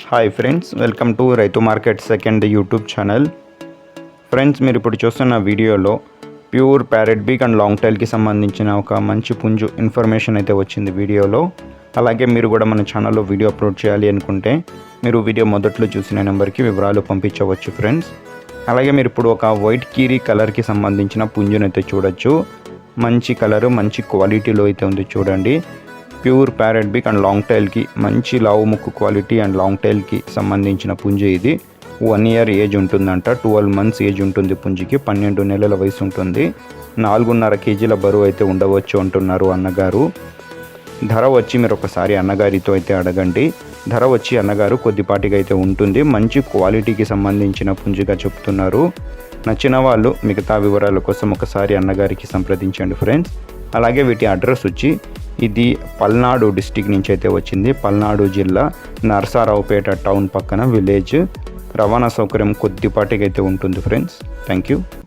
Hi friends, welcome to రైతు market second YouTube channel. Friends, మీరు ఇప్పుడు చూస్తున్న వీడియోలో ప్యూర్ ప్యారెట్ బీక్ అండ్ లాంగ్ టైల్కి సంబంధించిన ఒక మంచి పుంజు ఇన్ఫర్మేషన్ అయితే వచ్చింది వీడియోలో. అలాగే మీరు కూడా మన ఛానల్లో వీడియో అప్లోడ్ చేయాలి అనుకుంటే మీరు వీడియో మొదట్లో చూసిన నెంబర్కి వివరాలు పంపించవచ్చు ఫ్రెండ్స్. అలాగే మీరు ఇప్పుడు ఒక వైట్ కీరీ కలర్కి సంబంధించిన పుంజునైతే చూడొచ్చు. మంచి కలరు, మంచి క్వాలిటీలో అయితే ఉంది చూడండి. ప్యూర్ ప్యారెట్ బీక్ అండ్ లాంగ్ టైల్కి మంచి లావు ముక్కు క్వాలిటీ అండ్ లాంగ్ టైల్కి సంబంధించిన పుంజు ఇది. 1 ఇయర్ ఏజ్ ఉంటుందంట. 12 మంత్స్ ఏజ్ ఉంటుంది పుంజుకి. 12 నెలల వయసు ఉంటుంది. 4.5 కేజీల బరువు అయితే ఉండవచ్చు అంటున్నారు అన్నగారు. ధర వచ్చి మీరు ఒకసారి అన్నగారితో అయితే అడగండి. ధర వచ్చి అన్నగారు కొద్దిపాటిగా అయితే ఉంటుంది. మంచి క్వాలిటీకి సంబంధించిన పుంజుగా చెప్తున్నారు. నచ్చిన వాళ్ళు మిగతా వివరాల కోసం ఒకసారి అన్నగారికి సంప్రదించండి ఫ్రెండ్స్. అలాగే వీటి అడ్రస్ వచ్చి ఇది పల్నాడు డిస్టిక్ నుంచి అయితే వచ్చింది. పల్నాడు జిల్లా నరసారావుపేట టౌన్ పక్కన విలేజ్. రవాణా సౌకర్యం కొద్దిపాటిగా అయితే ఉంటుంది ఫ్రెండ్స్. Thank you.